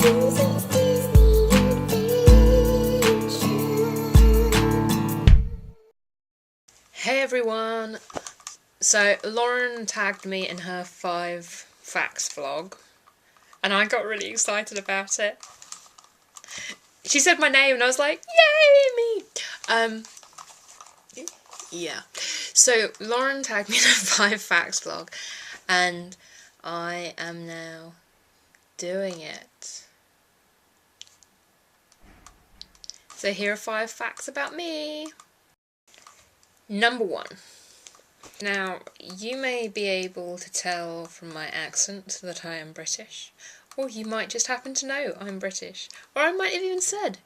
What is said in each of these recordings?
Susie's Disney Adventure. Hey everyone! So Lauren tagged me in her 5 facts vlog and I got really excited about it. She said my name and I was like, yay me! Yeah. So Lauren tagged me in her 5 facts vlog and I am now doing it. So here are 5 facts about me. Number 1. Now, you may be able to tell from my accent that I am British, or you might just happen to know I'm British, or I might have even said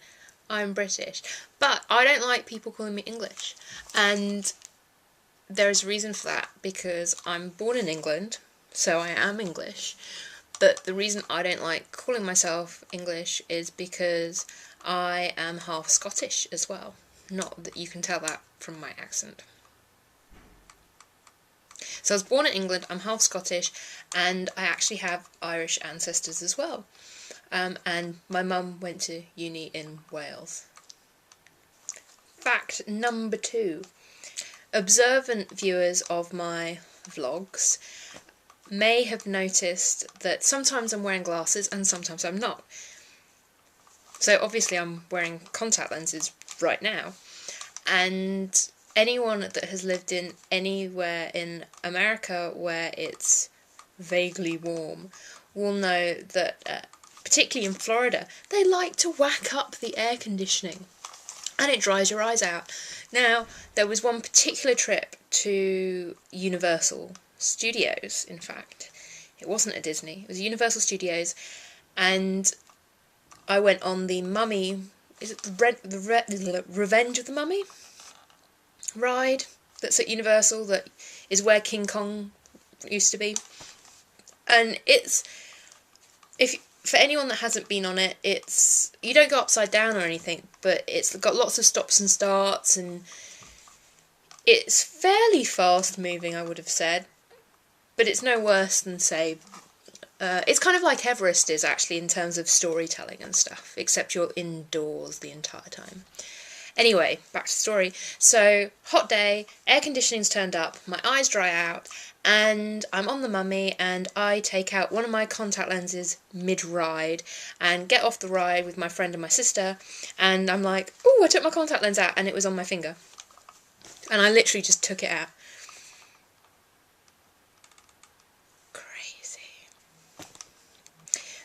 I'm British, but I don't like people calling me English, and there is a reason for that, because I'm born in England, so I am English, but the reason I don't like calling myself English is because I am half Scottish as well, not that you can tell that from my accent. So I was born in England, I'm half Scottish, and I actually have Irish ancestors as well. And my mum went to uni in Wales. Fact number 2. Observant viewers of my vlogs may have noticed that sometimes I'm wearing glasses and sometimes I'm not. So obviously I'm wearing contact lenses right now, and anyone that has lived in anywhere in America where it's vaguely warm will know that, particularly in Florida, they like to whack up the air conditioning and it dries your eyes out. Now, there was one particular trip to Universal Studios, in fact. It wasn't a Disney, it was Universal Studios, and I went on the Mummy, is it the Revenge of the Mummy ride that's at Universal, that is where King Kong used to be. And for anyone that hasn't been on it, you don't go upside down or anything, but it's got lots of stops and starts, and it's fairly fast moving, I would have said, but it's no worse than, say, it's kind of like Everest is, actually, in terms of storytelling and stuff, except you're indoors the entire time. Anyway, back to the story. So, hot day, air conditioning's turned up, my eyes dry out, and I'm on the Mummy, and I take out one of my contact lenses mid-ride and get off the ride with my friend and my sister, and I'm like, ooh, I took my contact lens out, and it was on my finger. And I literally just took it out. Crazy.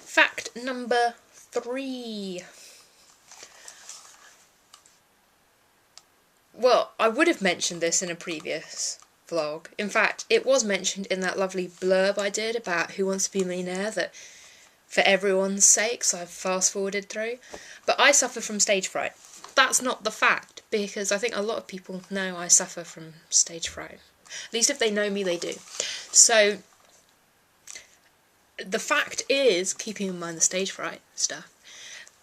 Fact number 3. Well, I would have mentioned this in a previous vlog. In fact, it was mentioned in that lovely blurb I did about Who Wants to Be a Millionaire, that for everyone's sake, so I've fast forwarded through. But I suffer from stage fright. That's not the fact, because I think a lot of people know I suffer from stage fright. At least if they know me, they do. So, the fact is, keeping in mind the stage fright stuff,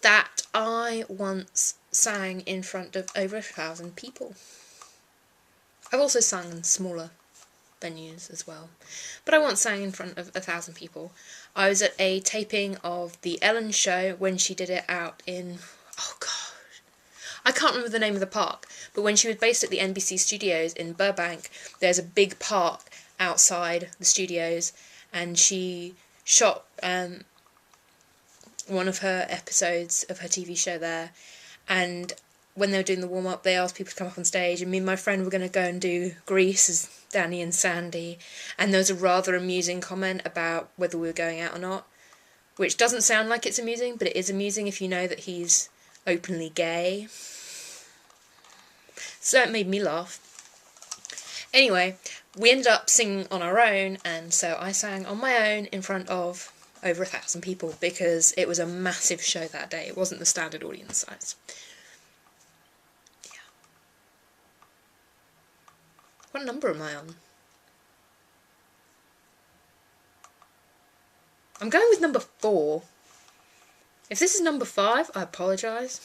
that I once sang in front of over 1,000 people. I've also sung in smaller venues as well, but I once sang in front of 1,000 people. I was at a taping of the Ellen show when she did it out in, oh gosh, I can't remember the name of the park, but when she was based at the NBC studios in Burbank, there's a big park outside the studios, and she shot one of her episodes of her TV show there, and when they were doing the warm-up, they asked people to come up on stage, and me and my friend were going to go and do Grease as Danny and Sandy, and there was a rather amusing comment about whether we were going out or not, which doesn't sound like it's amusing, but it is amusing if you know that he's openly gay. So it made me laugh. Anyway, we ended up singing on our own, and so I sang on my own in front of over 1,000 people, because it was a massive show that day. It wasn't the standard audience size. Yeah. What number am I on? I'm going with number 4. If this is number 5, I apologise.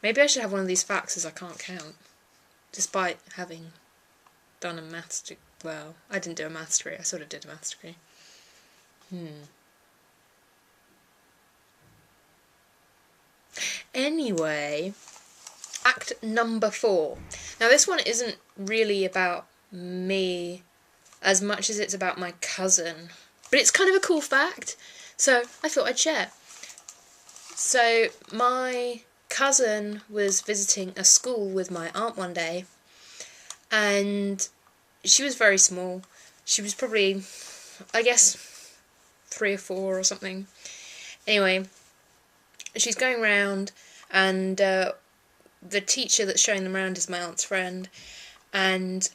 Maybe I should have one of these facts as I can't count, despite having done a maths degree. Well, I didn't do a maths degree, I sort of did a maths degree. Anyway, act number 4. Now this one isn't really about me as much as it's about my cousin, but it's kind of a cool fact, so I thought I'd share. So my cousin was visiting a school with my aunt one day, and she was very small. She was probably, I guess, 3 or 4 or something. Anyway, she's going round, and the teacher that's showing them around is my aunt's friend, and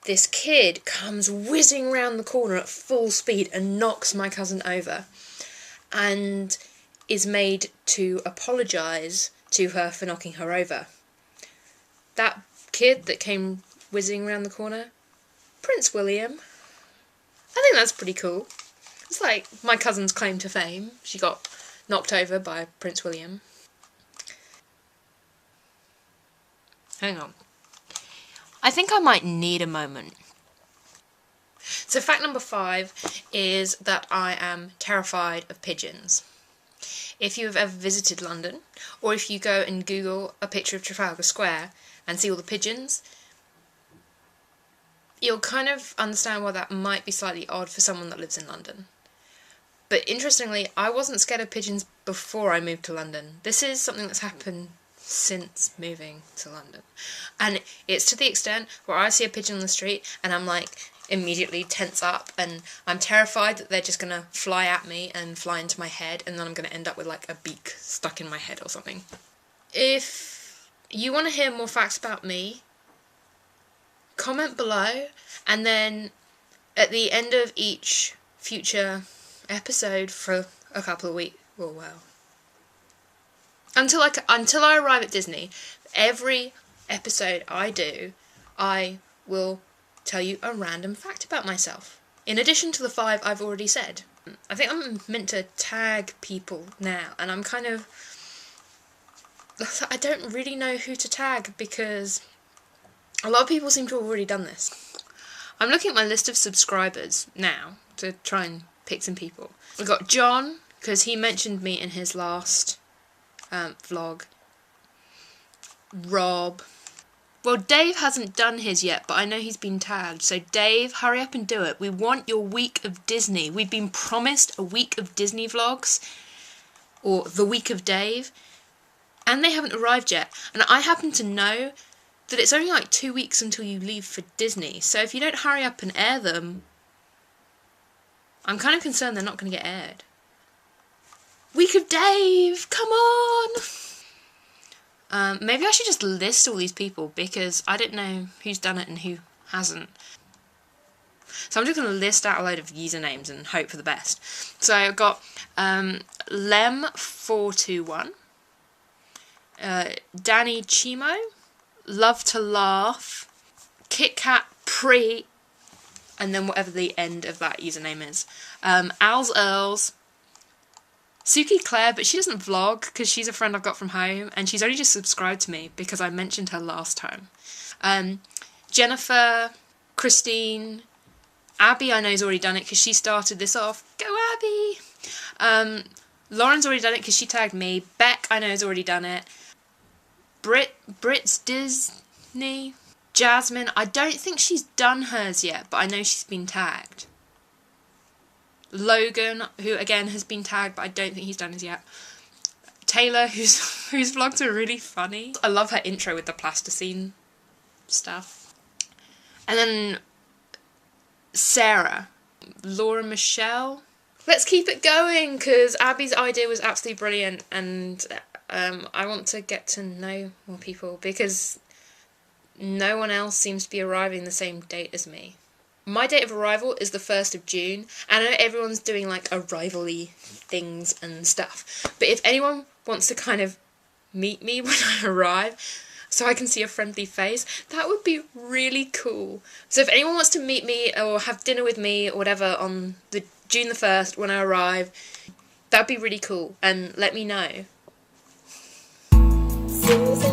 this kid comes whizzing round the corner at full speed and knocks my cousin over, and is made to apologise to her for knocking her over. That kid that came whizzing round the corner, Prince William. I think that's pretty cool. It's like my cousin's claim to fame. She got knocked over by Prince William. Hang on. I think I might need a moment. So fact number 5 is that I am terrified of pigeons. If you have ever visited London, or if you go and Google a picture of Trafalgar Square and see all the pigeons, you'll kind of understand why that might be slightly odd for someone that lives in London. But interestingly, I wasn't scared of pigeons before I moved to London. This is something that's happened since moving to London. And it's to the extent where I see a pigeon on the street and I'm like immediately tense up, and I'm terrified that they're just going to fly at me and fly into my head, and then I'm going to end up with like a beak stuck in my head or something. If you want to hear more facts about me, comment below, and then at the end of each future episode for a couple of weeks, until I arrive at Disney, every episode I do, I will tell you a random fact about myself, in addition to the 5 I've already said. I think I'm meant to tag people now, and I'm kind of... I don't really know who to tag, because a lot of people seem to have already done this. I'm looking at my list of subscribers now to try and pick some people. We've got John, because he mentioned me in his last vlog. Rob. Well, Dave hasn't done his yet, but I know he's been tagged. So Dave, hurry up and do it. We want your week of Disney. We've been promised a week of Disney vlogs, or the week of Dave, and they haven't arrived yet. And I happen to know that it's only like 2 weeks until you leave for Disney. So if you don't hurry up and air them, I'm kind of concerned they're not going to get aired. Week of Dave! Come on! Maybe I should just list all these people, because I don't know who's done it and who hasn't. So I'm just going to list out a load of usernames and hope for the best. So I've got Lem421, Danny Chimo, Love to Laugh, KitKat Pre, and then whatever the end of that username is. Al's Earls, Suki Claire, but she doesn't vlog because she's a friend I've got from home, and she's only just subscribed to me because I mentioned her last time. Jennifer, Christine, Abby I know's already done it because she started this off. Go Abby! Lauren's already done it because she tagged me. Beck I know has already done it. Brit's Disney. Jazmine, I don't think she's done hers yet, but I know she's been tagged. Logan, who again has been tagged, but I don't think he's done his yet. Taylor, whose vlogs are really funny. I love her intro with the plasticine stuff. And then Sarah, Laura Michelle. Let's keep it going, because Abby's idea was absolutely brilliant, and I want to get to know more people, because no one else seems to be arriving the same date as me. My date of arrival is the 1st of June, and I know everyone's doing like arrival-y things and stuff, but if anyone wants to kind of meet me when I arrive, so I can see a friendly face, that would be really cool. So if anyone wants to meet me or have dinner with me or whatever on the June the 1st when I arrive, that'd be really cool, and let me know. Suzie.